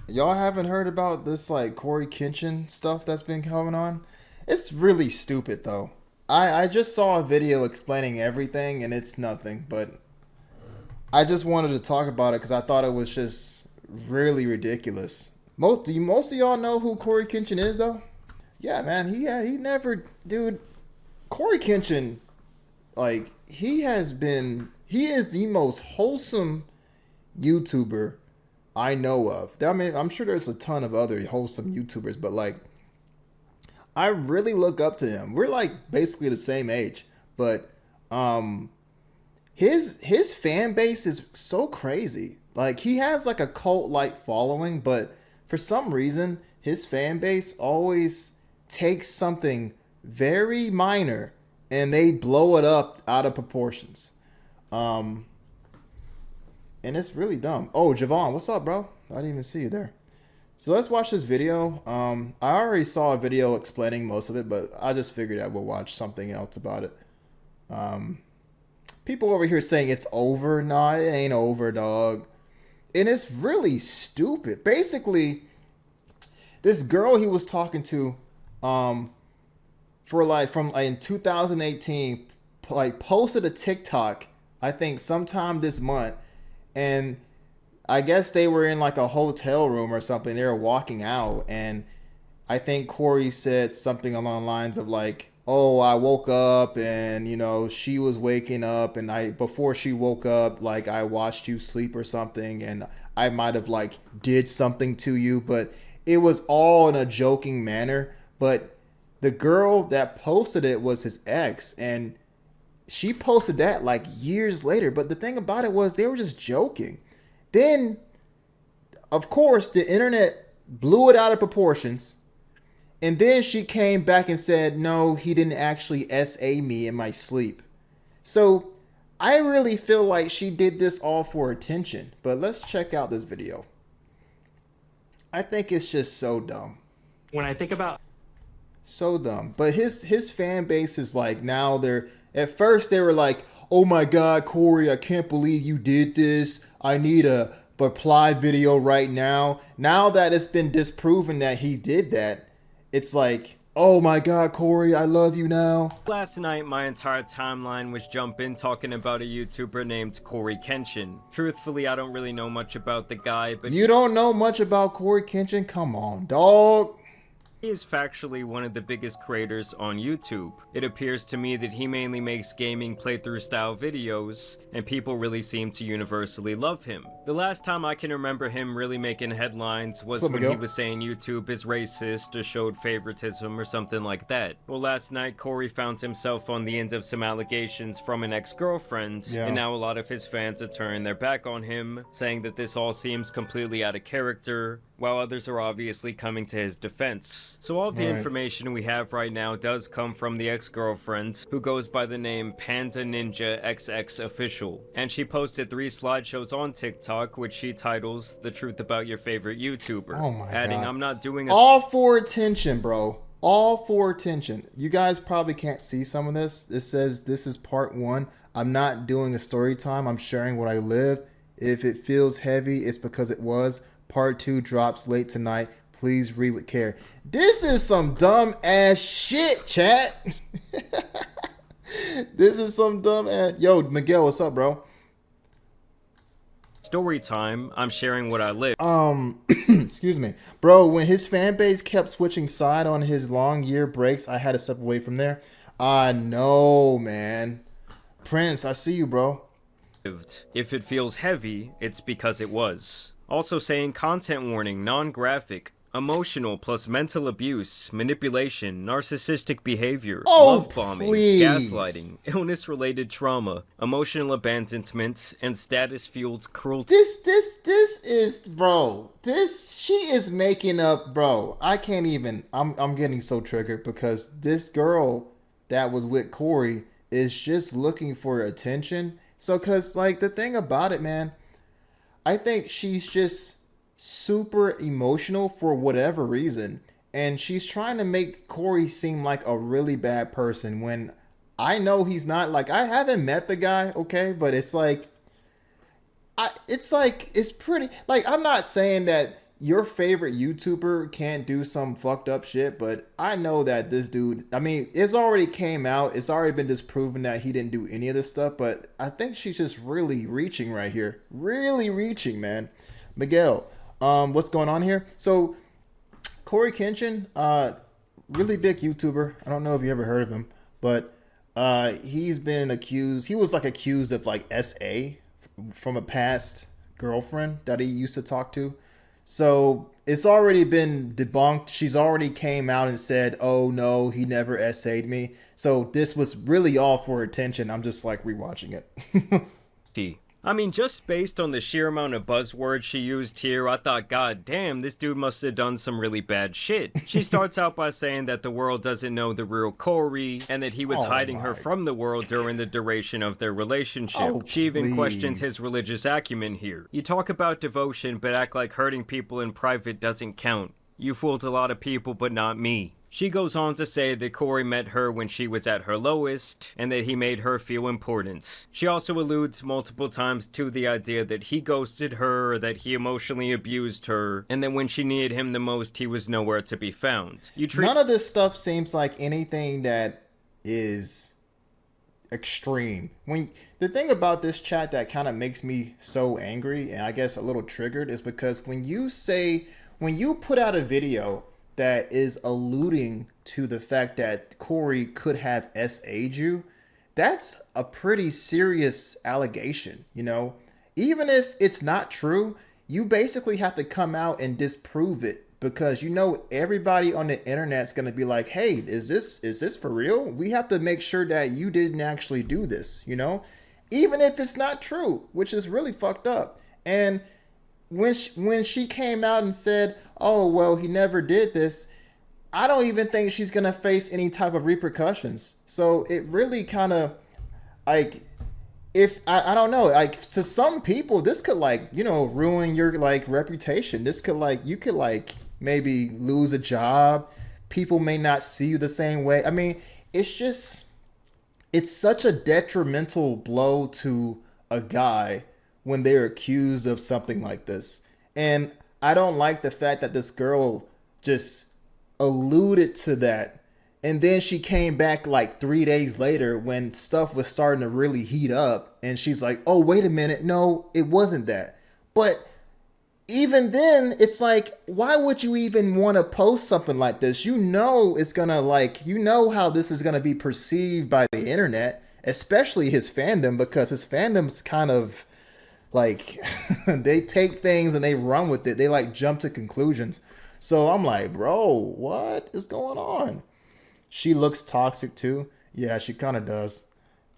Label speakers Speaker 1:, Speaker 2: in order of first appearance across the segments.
Speaker 1: Y'all haven't heard about this like CoryKenshin stuff that's been going on? It's really stupid though. I just saw a video explaining everything and it's nothing, but I just wanted to talk about it because I thought it was just really ridiculous. Most of y'all know who CoryKenshin is though? Yeah, man. He never, dude. CoryKenshin, like he is the most wholesome YouTuber I know of. I mean, I'm sure there's a ton of other wholesome YouTubers, but like, I really look up to him. We're like basically the same age, but um, his fan base is so crazy. Like, he has like a cult like following, but for some reason, his fan base always takes something very minor and they blow it up out of proportions. Um, and it's really dumb. Oh, Javon, what's up, bro? I didn't even see you there. So let's watch this video. I already saw a video explaining most of it, but I just figured I would watch something else about it. Um, People over here saying it's over. Nah, it ain't over, dog. And it's really stupid. Basically, this girl he was talking to, um, for like from like in 2018, like posted a TikTok, I think sometime this month, and I guess they were in like a hotel room or something. They were walking out, and I think Corey said something along the lines of like, "Oh, I woke up, and she was waking up, and I before she woke up, like I watched you sleep or something, and I might have like did something to you, but it was all in a joking manner." But the girl that posted it was his ex, and she posted that like years later. But the thing about it was they were just joking. Then, of course, the internet blew it out of proportions. And then she came back and said, no, he didn't actually SA me in my sleep. So I really feel like she did this all for attention. But let's check out this video. I think it's just so dumb.
Speaker 2: When I think about
Speaker 1: So dumb. But his fan base is like, now they're, at first they were like, oh my God, Corey, I can't believe you did this. I need a reply video right now. Now that it's been disproven that he did that, it's like, oh my God, Corey, I love you now.
Speaker 2: last night, my entire timeline was jumping talking about a YouTuber named CoryKenshin. Truthfully, I don't really know much about the guy, but
Speaker 1: You don't know much about CoryKenshin? Come on, dog.
Speaker 2: he is factually one of the biggest creators on YouTube. It appears to me that he mainly makes gaming playthrough style videos, and people really seem to universally love him. The last time I can remember him really making headlines was when he was saying YouTube is racist or showed favoritism or something like that. Well, last night Corey found himself on the end of some allegations from an ex-girlfriend, and now a lot of his fans are turning their back on him, saying that this all seems completely out of character, while others are obviously coming to his defense. So all of the information we have right now does come from the ex-girlfriend, who goes by the name Panda Ninja XX Official, and she posted 3 slideshows on TikTok, which she titles "The Truth About Your Favorite YouTuber,"
Speaker 1: Oh my
Speaker 2: adding,
Speaker 1: God.
Speaker 2: "I'm not doing a
Speaker 1: all for attention, bro. All for attention. You guys probably can't see some of this. It says this is part 1. I'm not doing a story time. I'm sharing what I live. If it feels heavy, it's because it was. Part 2 drops late tonight. Please read with care. This is some dumb ass shit, chat. This is some dumb ass. Yo, Miguel, what's up, bro?
Speaker 2: story time. I'm sharing what I live."
Speaker 1: Excuse me, bro. When his fan base kept switching side on his long year breaks, I had to step away from there. I know, man. Prince, I see you, bro.
Speaker 2: If it feels heavy, it's because it was. Also saying content warning, non-graphic, emotional plus mental abuse, manipulation, narcissistic behavior, love bombing, gaslighting, illness-related trauma, emotional abandonment, and status-fueled cruelty.
Speaker 1: This is, bro. She is making up, bro. I can't even. I'm getting so triggered because this girl that was with Corey is just looking for attention. So, cause like the thing about it, man, I think she's just super emotional for whatever reason. And she's trying to make Corey seem like a really bad person when I know he's not. Like, I haven't met the guy, okay? But it's like, it's pretty, like, I'm not saying that your favorite YouTuber can't do some fucked up shit, but I know that this dude, I mean, it's already came out. It's already been disproven that he didn't do any of this stuff, but I think she's just really reaching right here. Really reaching, man. Miguel, what's going on here? So, CoryxKenshin, really big YouTuber. I don't know if you ever heard of him, but he's been accused. He was like accused of like SA from a past girlfriend that he used to talk to. So it's already been debunked. She's already came out and said, "Oh no, he never SA'd me." So this was really all for attention. I'm just like rewatching it.
Speaker 2: I mean, just based on the sheer amount of buzzwords she used here, I thought, god damn, this dude must have done some really bad shit. She starts out by saying that the world doesn't know the real Cory, and that he was hiding her from the world during the duration of their relationship.
Speaker 1: Oh,
Speaker 2: she even
Speaker 1: please.
Speaker 2: questions his religious acumen here. You talk about devotion, but act like hurting people in private doesn't count. You fooled a lot of people, but not me. She goes on to say that Cory met her when she was at her lowest, and that he made her feel important. She also alludes multiple times to the idea that he ghosted her, or that he emotionally abused her, and that when she needed him the most, he was nowhere to be found.
Speaker 1: None of this stuff seems like anything that is extreme. The thing about this chat that kind of makes me so angry, and I guess a little triggered, is because when you put out a video that is alluding to the fact that Cory could have SA'd you, that's a pretty serious allegation, you know? Even if it's not true, you basically have to come out and disprove it, because you know everybody on the internet's going to be like, "Hey, is this for real? We have to make sure that you didn't actually do this," you know? Even if it's not true, which is really fucked up. And when she came out and said, "Oh, well, he never did this," I don't even think she's going to face any type of repercussions. So it really kind of, like, if, I don't know, like, to some people, this could, like, you know, ruin your, like, reputation. This could, like, you could, like, maybe lose a job. People may not see you the same way. I mean, it's such a detrimental blow to a guy when they're accused of something like this. And I don't like the fact that this girl just alluded to that. And then she came back like 3 days later when stuff was starting to really heat up. And she's like, "Oh, wait a minute. No, it wasn't that." But even then, it's like, why would you even want to post something like this? You know it's going to, like, you know how this is going to be perceived by the internet, especially his fandom, because his fandom's kind of, like, they take things and they run with it. They like jump to conclusions. So I'm like, bro, what is going on? She looks toxic too. Yeah, she kind of does.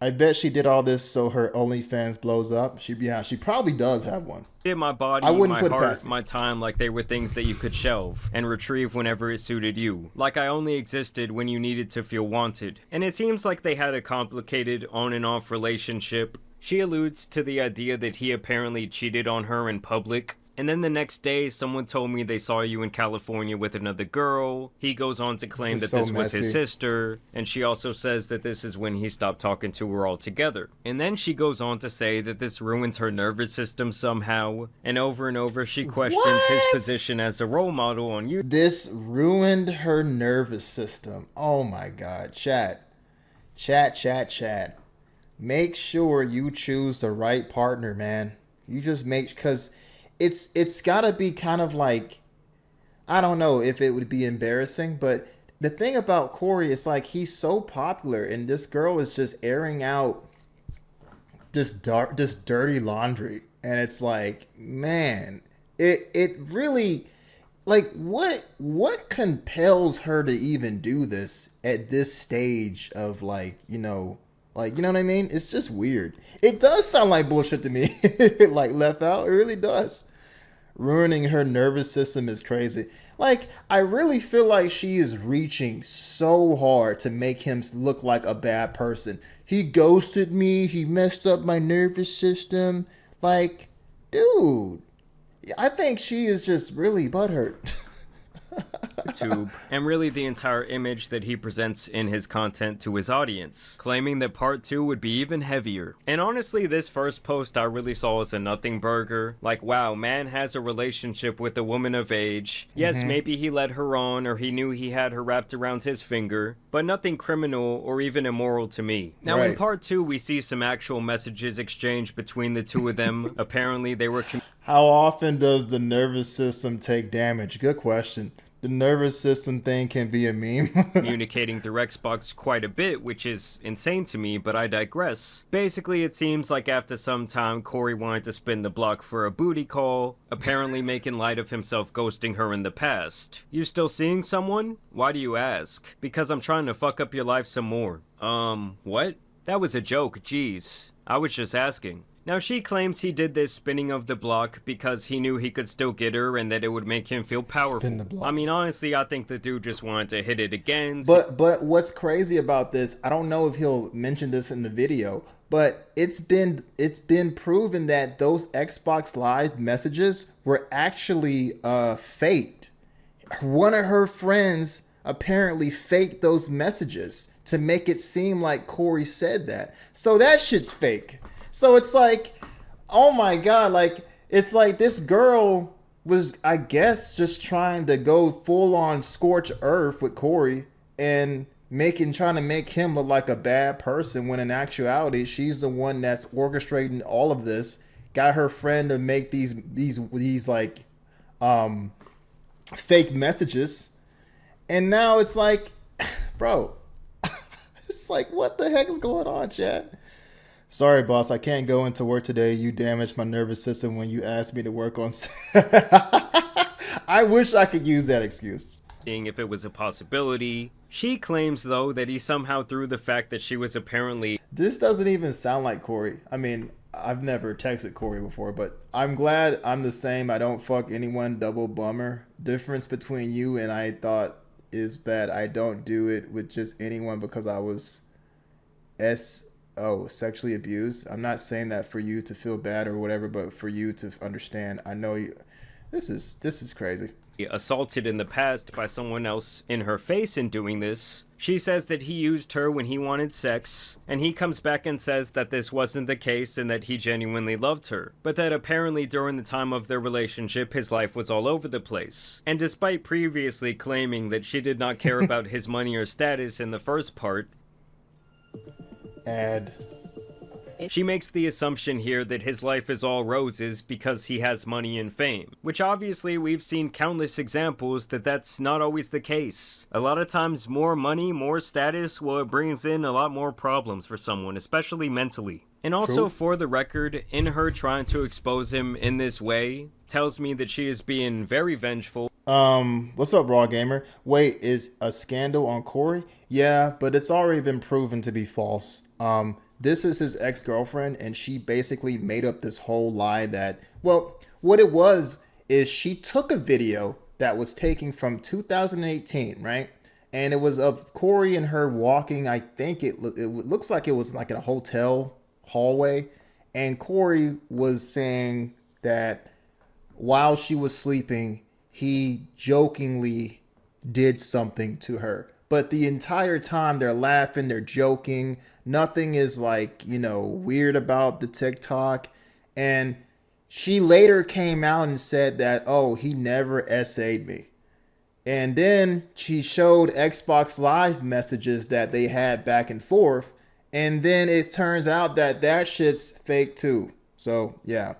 Speaker 1: I bet she did all this so her OnlyFans blows up. She probably does have one.
Speaker 2: My body,
Speaker 1: I wouldn't
Speaker 2: my
Speaker 1: put it
Speaker 2: heart,
Speaker 1: past me.
Speaker 2: my time, like they were things that you could shelve and retrieve whenever it suited you. Like I only existed when you needed to feel wanted. And it seems like they had a complicated on and off relationship. She alludes to the idea that he apparently cheated on her in public. And then the next day, someone told me they saw you in California with another girl. He goes on to claim that this was his sister. And she also says that this is when he stopped talking to her altogether. And then she goes on to say that this ruined her nervous system somehow. And over she questions his position as a role model on YouTube.
Speaker 1: This ruined her nervous system. Oh my God. Chat. Make sure you choose the right partner, man. You just make, because it's gotta be kind of like, I don't know if it would be embarrassing, but the thing about Cory is, like, he's so popular and this girl is just airing out this dirty laundry. And it's like, man, it really, like, what compels her to even do this at this stage of, like, you know what I mean? It's just weird. It does sound like bullshit to me. Like, left out, it really does. Ruining her nervous system is crazy. Like, I really feel like she is reaching so hard to make him look like a bad person. He ghosted me. He messed up my nervous system. Like, dude, I think she is just really butthurt.
Speaker 2: YouTube, and really the entire image that he presents in his content to his audience, claiming that part 2 would be even heavier. And honestly, this first post I really saw as a nothing burger. Like, wow, man has a relationship with a woman of age. Yes, maybe he led her on, or he knew he had her wrapped around his finger, but nothing criminal or even immoral to me. Now, in part 2, we see some actual messages exchanged between the two of them. Apparently, they were...
Speaker 1: How often does the nervous system take damage? Good question. The nervous system thing can be a meme.
Speaker 2: communicating through Xbox quite a bit, which is insane to me, but I digress. Basically, it seems like after some time, Cory wanted to spin the block for a booty call, apparently making light of himself ghosting her in the past. You still seeing someone? Why do you ask? Because I'm trying to fuck up your life some more. What? That was a joke, jeez. I was just asking. Now, she claims he did this spinning of the block because he knew he could still get her and that it would make him feel powerful.
Speaker 1: Spin the block.
Speaker 2: I mean, honestly, I think the dude just wanted to hit it again.
Speaker 1: But what's crazy about this, I don't know if he'll mention this in the video, but it's been proven that those Xbox Live messages were actually faked. One of her friends apparently faked those messages to make it seem like Cory said that. So that shit's fake. So it's like, oh my God, like, it's like this girl was, I guess, just trying to go full on scorch earth with Cory and trying to make him look like a bad person, when in actuality, she's the one that's orchestrating all of this, got her friend to make these like, fake messages. And now it's like, bro, it's like, what the heck is going on, Chad? Sorry, boss, I can't go into work today. You damaged my nervous system when you asked me to work on... I wish I could use that excuse.
Speaker 2: Seeing if it was a possibility. She claims, though, that he somehow threw the fact that she was apparently...
Speaker 1: This doesn't even sound like Cory. I mean, I've never texted Cory before, but I'm glad I'm the same. I don't fuck anyone, double bummer. Difference between you and I thought is that I don't do it with just anyone because I was sexually abused. I'm not saying that for you to feel bad or whatever, but for you to understand. I know you. This is crazy.
Speaker 2: Assaulted in the past by someone else in her face in doing this. She says that he used her when he wanted sex, and he comes back and says that this wasn't the case and that he genuinely loved her, but that apparently during the time of their relationship his life was all over the place. And despite previously claiming that she did not care about his money or status in the first part, she makes the assumption here that his life is all roses because he has money and fame, which obviously we've seen countless examples that that's not always the case. A lot of times more money, more status, well, it brings in a lot more problems for someone, especially mentally. And also,
Speaker 1: True.
Speaker 2: For the record, in her trying to expose him in this way, tells me that she is being very vengeful.
Speaker 1: What's up, Raw Gamer? Wait, is a scandal on Cory? Yeah, but it's already been proven to be false. This is his ex-girlfriend, and she basically made up this whole lie that, well, what it was is she took a video that was taken from 2018, right? And it was of Cory and her walking. I think it looks like it was like in a hotel hallway. And Cory was saying that while she was sleeping, he jokingly did something to her. But the entire time they're laughing, they're joking. Nothing is like, weird about the TikTok. And she later came out and said that, oh, he never SA'd me. And then she showed Xbox Live messages that they had back and forth. And then it turns out that that shit's fake too. So, yeah.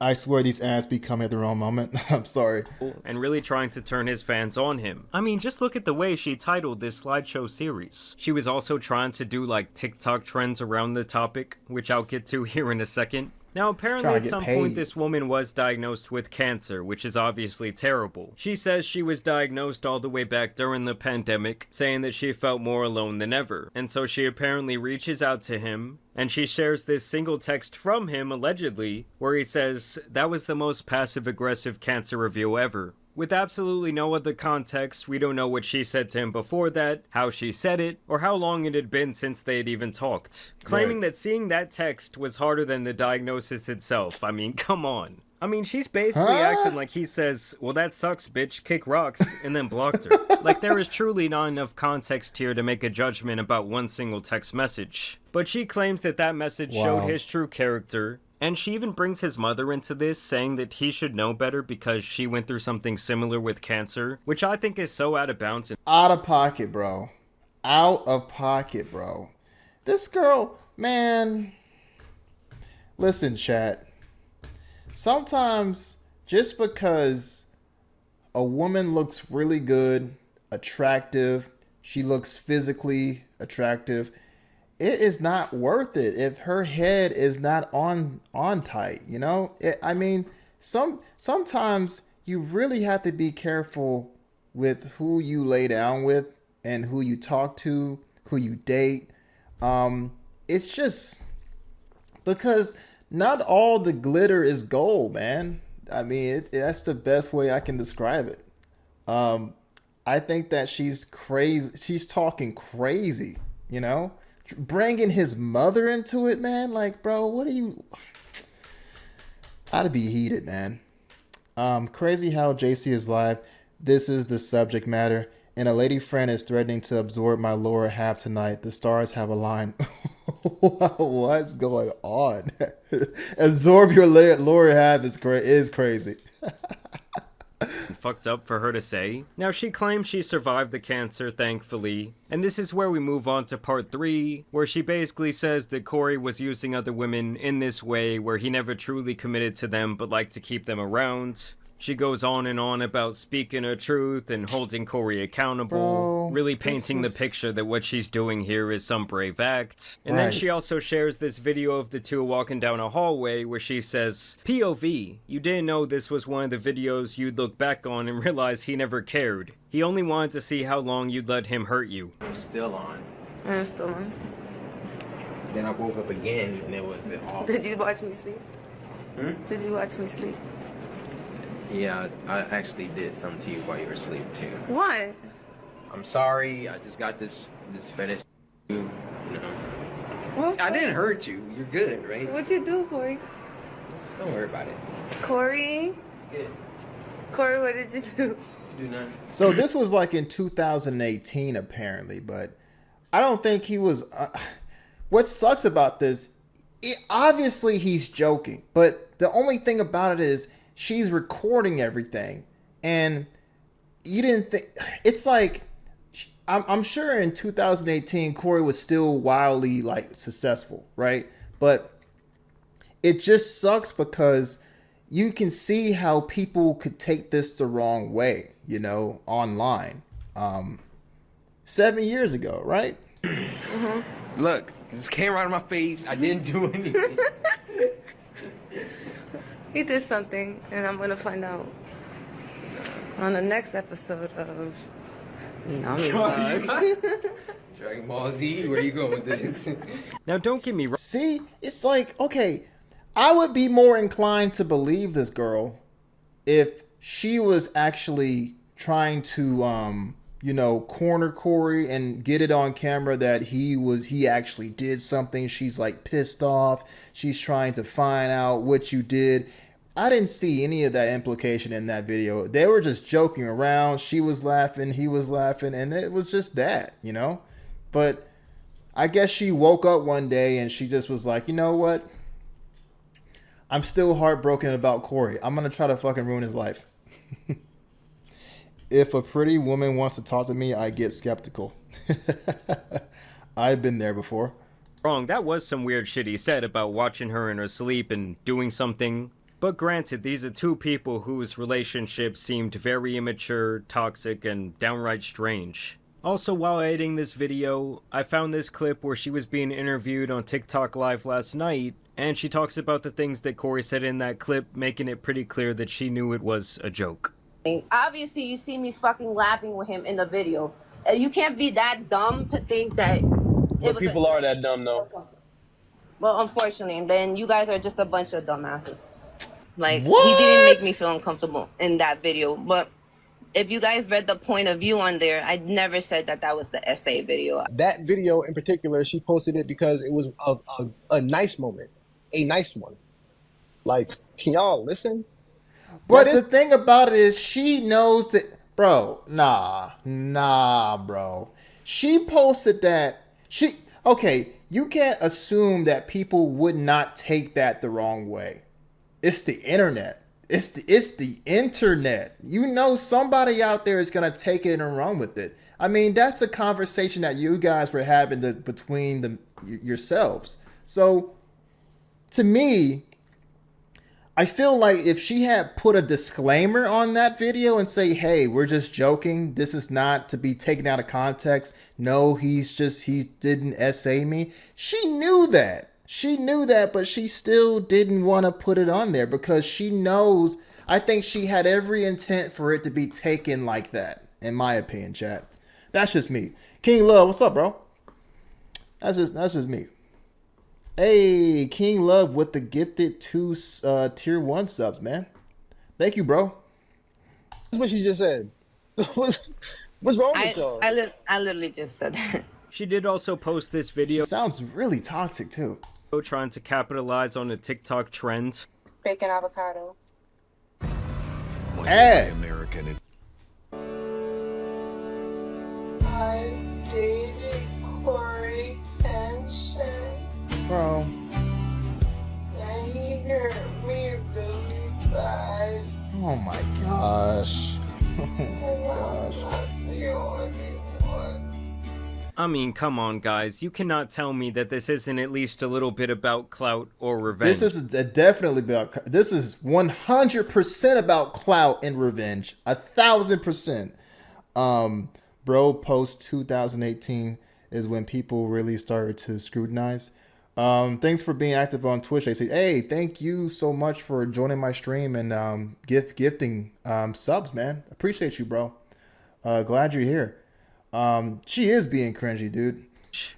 Speaker 1: I swear these ads be coming at the wrong moment. I'm sorry.
Speaker 2: And really trying to turn his fans on him. I mean, just look at the way she titled this slideshow series. She was also trying to do like TikTok trends around the topic, which I'll get to here in a second. Now, apparently at some point this woman was diagnosed with cancer, which is obviously terrible. She says she was diagnosed all the way back during the pandemic, saying that she felt more alone than ever. And so she apparently reaches out to him, and she shares this single text from him, allegedly, where he says, "That was the most passive-aggressive cancer review ever." With absolutely no other context, we don't know what she said to him before that, how she said it, or how long it had been since they had even talked. Claiming that seeing that text was harder than the diagnosis itself. I mean, come on. I mean, she's basically acting like he says, well, that sucks, bitch, kick rocks, and then blocked her. Like, there is truly not enough context here to make a judgment about one single text message. But she claims that that message showed his true character, and she even brings his mother into this, saying that he should know better because she went through something similar with cancer, which I think is so out of bounds.
Speaker 1: Out of pocket, bro. Out of pocket, bro. This girl, man. Listen, chat. Sometimes just because a woman looks really good, attractive, she looks physically attractive, it is not worth it if her head is not on tight, you know? I mean, sometimes you really have to be careful with who you lay down with and who you talk to, who you date. It's just because not all the glitter is gold, man. I mean, that's the best way I can describe it. I think that she's crazy. She's talking crazy, you know? Bringing his mother into it, man. Like, bro, what are you... I'd be heated, man. Crazy how JC is live. This is the subject matter. And a lady friend is threatening to absorb my lower half tonight. The stars have aligned. What's going on? Absorb your lower half is crazy.
Speaker 2: Fucked up for her to say. Now, she claims she survived the cancer, thankfully. And this is where we move on to part 3, where she basically says that Cory was using other women in this way, where he never truly committed to them but liked to keep them around. She goes on and on about speaking her truth and holding Cory accountable, really painting the picture that what she's doing here is some brave act. And then she also shares this video of the two walking down a hallway where she says, POV, you didn't know this was one of the videos you'd look back on and realize he never cared. He only wanted to see how long you'd let him hurt you.
Speaker 3: I'm still on.
Speaker 4: I'm still on.
Speaker 3: Then I woke up again and it was off.
Speaker 4: Did you watch me sleep? Did you watch me sleep?
Speaker 3: Yeah, I actually did something to you while you were asleep too.
Speaker 4: What?
Speaker 3: I'm sorry. I just got this fetish. You know.
Speaker 4: What?
Speaker 3: I didn't hurt you. You're good, right?
Speaker 4: What'd you do, Cory?
Speaker 3: Just don't worry about it.
Speaker 4: Cory?
Speaker 3: Good.
Speaker 4: Cory, what did you do?
Speaker 3: Do nothing.
Speaker 1: So this was like in 2018 apparently, but I don't think he was... what sucks about this, obviously he's joking, but the only thing about it is she's recording everything, and you didn't think... It's like, I'm sure in 2018, Cory was still wildly, like, successful, right? But it just sucks because you can see how people could take this the wrong way, you know, online. 7 years ago, right?
Speaker 3: Mm-hmm. Look, this came right in my face. I didn't do anything.
Speaker 4: He did something, and I'm gonna find out on the next episode of
Speaker 3: Dragon Ball Z, where you going with this?
Speaker 2: Now, don't get me wrong.
Speaker 1: See, it's like, okay, I would be more inclined to believe this girl if she was actually trying to, you know, corner Cory and get it on camera that he actually did something. She's like pissed off. She's trying to find out what you did. I didn't see any of that implication in that video. They were just joking around. She was laughing, he was laughing, and it was just that, you know? But I guess she woke up one day and she just was like, you know what? I'm still heartbroken about Cory. I'm going to try to fucking ruin his life. If a pretty woman wants to talk to me, I get skeptical. I've been there before.
Speaker 2: Wrong, that was some weird shit he said about watching her in her sleep and doing something. But granted, these are two people whose relationship seemed very immature, toxic, and downright strange. Also, while editing this video, I found this clip where she was being interviewed on TikTok Live last night, and she talks about the things that Cory said in that clip, making it pretty clear that she knew it was a joke.
Speaker 5: Obviously, you see me fucking laughing with him in the video. You can't be that dumb to think that...
Speaker 6: But people are that dumb, though.
Speaker 5: Well, unfortunately, then you guys are just a bunch of dumbasses. Like,
Speaker 1: what?
Speaker 5: He didn't make me feel uncomfortable in that video. But if you guys read the point of view on there, I never said that that was the essay video.
Speaker 6: That video in particular, she posted it because it was a nice moment. A nice one. Like, can y'all listen?
Speaker 1: But
Speaker 6: That
Speaker 1: the
Speaker 6: is
Speaker 1: thing about it is she knows that, bro, nah, bro. She posted that, okay, you can't assume that people would not take that the wrong way. It's the internet. It's the internet. You know somebody out there is gonna take it and run with it. I mean, that's a conversation that you guys were having between yourselves. So to me, I feel like if she had put a disclaimer on that video and say, hey, we're just joking. This is not to be taken out of context. No, he didn't essay me. She knew that. She knew that, but she still didn't want to put it on there because she knows, I think she had every intent for it to be taken like that, in my opinion, chat. That's just me. King Love, what's up, bro? That's just me. Hey, King Love with the gifted 2 tier 1 subs, man. Thank you, bro.
Speaker 6: That's what she just said. What's wrong with y'all?
Speaker 5: I literally just said that.
Speaker 2: She did also post this video
Speaker 1: She sounds really toxic, too.
Speaker 2: trying to capitalize on a TikTok trend.
Speaker 4: Bacon avocado.
Speaker 1: Hey.
Speaker 7: American.
Speaker 4: I dated CoryxKenshin,
Speaker 1: Bro.
Speaker 4: and he hurt me really bad.
Speaker 1: Oh my gosh.
Speaker 4: And I'm not the only one.
Speaker 2: I mean, come on, guys. You cannot tell me that this isn't at least a little bit about clout or revenge.
Speaker 1: This is definitely about, this is 100% about clout and revenge. 1,000%. Bro, post 2018 is when people really started to scrutinize. Thanks for being active on Twitch. They say, hey, thank you so much for joining my stream and gifting subs, man. Appreciate you, bro. Glad you're here. She is being cringy, dude.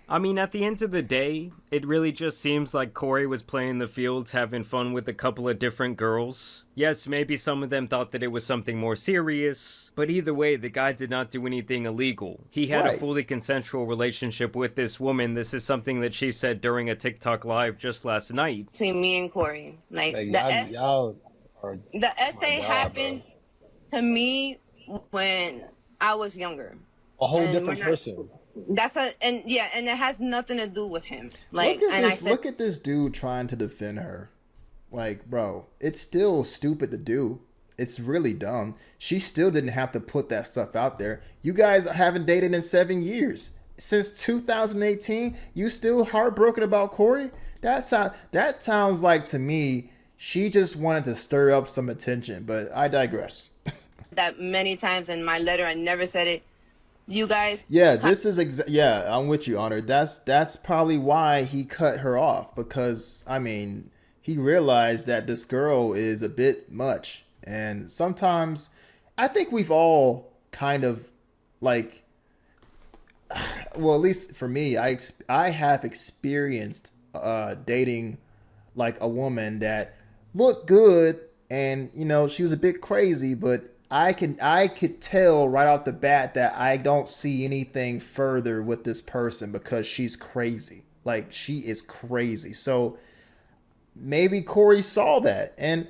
Speaker 2: I mean, at the end of the day, it really just seems like Cory was playing the fields, having fun with a couple of different girls. Yes, maybe some of them thought that it was something more serious, but either way, the guy did not do anything illegal. He had a fully consensual relationship with this woman. This is something that she said during a TikTok live just last night.
Speaker 5: Between me and Cory, like
Speaker 6: y'all are,
Speaker 5: the essay
Speaker 6: God,
Speaker 5: happened to me when I was younger.
Speaker 6: a whole
Speaker 5: And
Speaker 6: different
Speaker 5: we're not-
Speaker 6: person.
Speaker 5: and it has nothing to do with him. Like,
Speaker 1: Look at this dude trying to defend her. Like, bro, it's still stupid to do. It's really dumb. She still didn't have to put that stuff out there. You guys haven't dated in 7 years. Since 2018, you still heartbroken about Cory? That sounds like, to me, she just wanted to stir up some attention, but I digress.
Speaker 5: that many times in my letter, I never said it. You guys.
Speaker 1: Yeah, this is I'm with you, Honor. That's probably why he cut her off, because I mean, he realized that this girl is a bit much, and sometimes I think we've all kind of like, well, at least for me, I have experienced dating like a woman that looked good, and you know, she was a bit crazy, but I could tell right off the bat that I don't see anything further with this person because she's crazy. Like, she is crazy. So maybe Cory saw that, and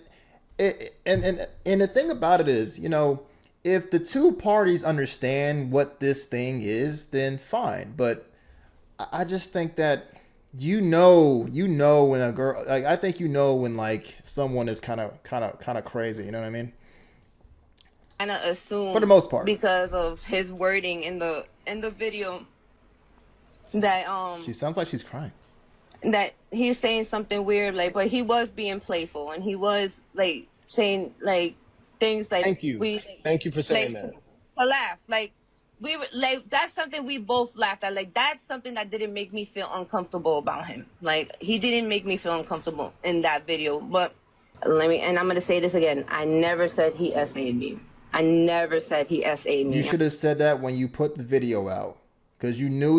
Speaker 1: the thing about it is, you know, if the two parties understand what this thing is, then fine. But I just think that you know when a girl, like, I think you know when like someone is kind of crazy. You know what I mean?
Speaker 5: Kind of assume,
Speaker 1: for the most part,
Speaker 5: because of his wording in the video, that
Speaker 1: she sounds like she's crying,
Speaker 5: that he's saying something weird, like, but he was being playful, and he was like saying like things like,
Speaker 6: thank you for saying
Speaker 5: like,
Speaker 6: that.
Speaker 5: To laugh, like, we were like, that's something we both laughed at. Like, that's something that didn't make me feel uncomfortable about him. Like, he didn't make me feel uncomfortable in that video. But and I'm gonna say this again, I never said he essayed me. I never said he essayed me.
Speaker 1: You should have said that when you put the video out, because you knew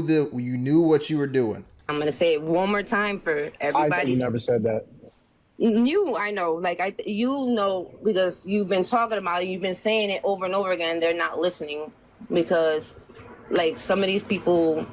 Speaker 1: what you were doing.
Speaker 5: I'm gonna say it one more time for everybody.
Speaker 6: You never said that.
Speaker 5: I know, like, you know, because you've been talking about it, you've been saying it over and over again. They're not listening because, like, some of these people,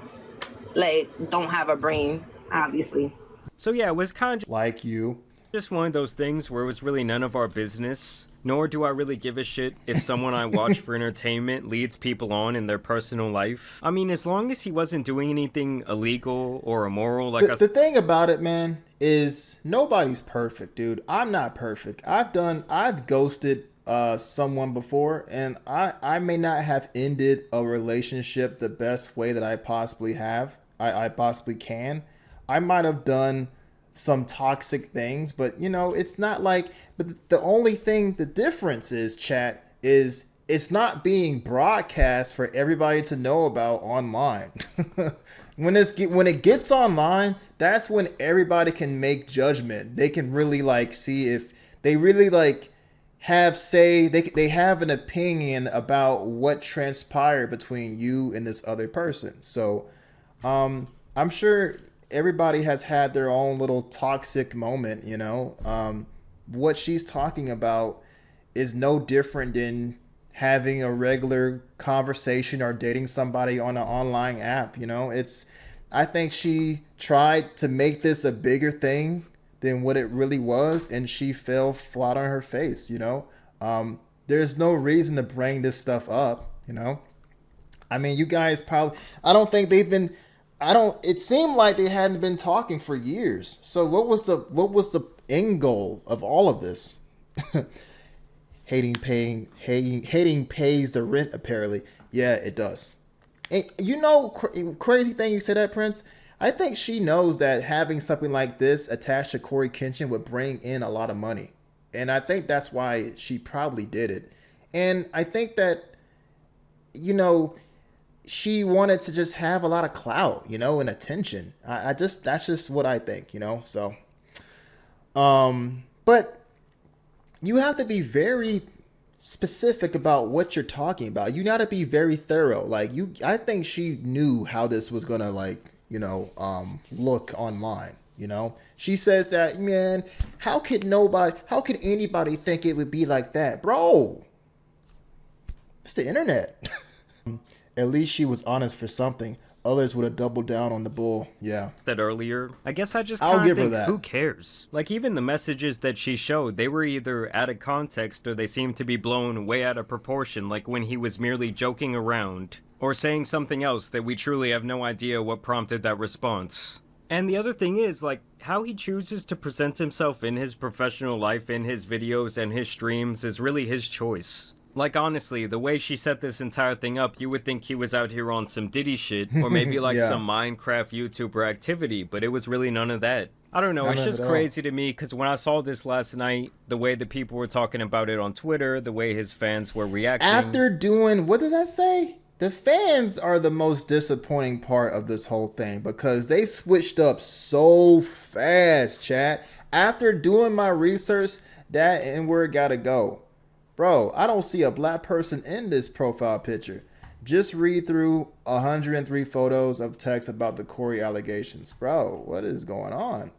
Speaker 5: like, don't have a brain, obviously.
Speaker 2: So yeah, it was kind of
Speaker 1: like you.
Speaker 2: Just one of those things where it was really none of our business, nor do I really give a shit if someone I watch for entertainment leads people on in their personal life. I mean, as long as he wasn't doing anything illegal or immoral, like
Speaker 1: The thing about it, man, is nobody's perfect, dude. I'm not perfect. I've ghosted someone before, and I may not have ended a relationship the best way that I possibly have. I possibly can. I might have done some toxic things, but you know, it's not like, but the only thing, the difference is, chat, is it's not being broadcast for everybody to know about online. When it gets online, that's when everybody can make judgment. They can really like see if they really like they have an opinion about what transpired between you and this other person. So I'm sure everybody has had their own little toxic moment, you know. What she's talking about is no different than having a regular conversation or dating somebody on an online app, you know. I think she tried to make this a bigger thing than what it really was, and she fell flat on her face, you know. There's no reason to bring this stuff up, you know. I mean, you guys probably, it seemed like they hadn't been talking for years. So what was the end goal of all of this? Hating pays the rent, apparently. Yeah, it does. And you know, crazy thing you said that, Prince. I think she knows that having something like this attached to CoryxKenshin would bring in a lot of money. And I think that's why she probably did it. And I think that, you know, she wanted to just have a lot of clout, you know, and attention. That's just what I think, you know. So, but you have to be very specific about what you're talking about. You got to be very thorough. Like I think she knew how this was gonna, like, you know, look online. You know, she says that, man, how could anybody think it would be like that, bro? It's the internet. At least she was honest for something. Others would have doubled down on the bull. Yeah.
Speaker 2: Said earlier, I guess I just
Speaker 1: I'll
Speaker 2: kind of
Speaker 1: give her
Speaker 2: think,
Speaker 1: that.
Speaker 2: who cares? Like, even the messages that she showed, they were either out of context or they seemed to be blown way out of proportion, like when he was merely joking around or saying something else that we truly have no idea what prompted that response. And the other thing is, like, how he chooses to present himself in his professional life, in his videos and his streams is really his choice. Like, honestly, the way she set this entire thing up, you would think he was out here on some Diddy shit, or maybe like
Speaker 1: Yeah.
Speaker 2: some Minecraft YouTuber activity, but it was really none of that. I don't know,
Speaker 1: None
Speaker 2: it's
Speaker 1: of
Speaker 2: just
Speaker 1: it at all.
Speaker 2: crazy to me, because when I saw this last night, the way that people were talking about it on Twitter, the way his fans were reacting...
Speaker 1: After doing, what does that say? The fans are the most disappointing part of this whole thing because they switched up so fast, chat. After doing my research, that N-word gotta go. Bro, I don't see a black person in this profile picture. Just read through 103 photos of text about the Cory allegations. Bro, what is going on?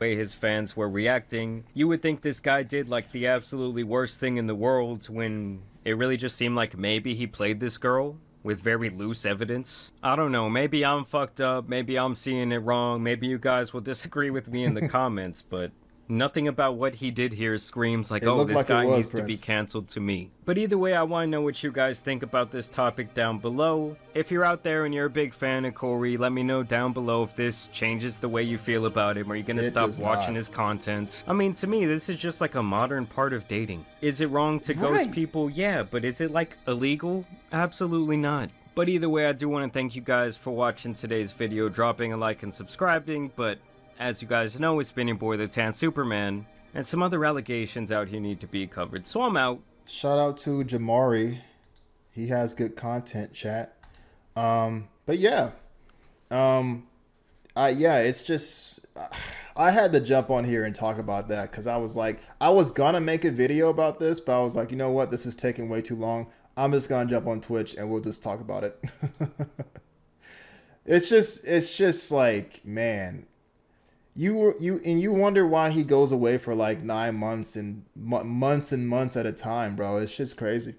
Speaker 2: way his fans were reacting, you would think this guy did like the absolutely worst thing in the world when it really just seemed like maybe he played this girl with very loose evidence. I don't know, maybe I'm fucked up, maybe I'm seeing it wrong, maybe you guys will disagree with me in the comments, but nothing about what he did here screams like, oh, this guy needs to be canceled to me. But either way, I want to know what you guys think about this topic down below. If you're out there and you're a big fan of Cory, let me know down below if this changes the way you feel about him. Are you going to stop watching his content? I mean, to me, this is just like a modern part of dating. Is it wrong to ghost people? Yeah, but is it like illegal? Absolutely not. But either way, I do want to thank you guys for watching today's video, dropping a like and subscribing, but as you guys know, it's been your boy, the Tan Superman, and some other allegations out here need to be covered, so I'm out.
Speaker 1: Shout out to Jamari. He has good content, chat. But yeah. It's just... I had to jump on here and talk about that, because I was like... I was gonna make a video about this, but I was like, you know what? This is taking way too long. I'm just gonna jump on Twitch, and we'll just talk about it. It's just like, man... You wonder why he goes away for like 9 months and months at a time, bro. It's just crazy.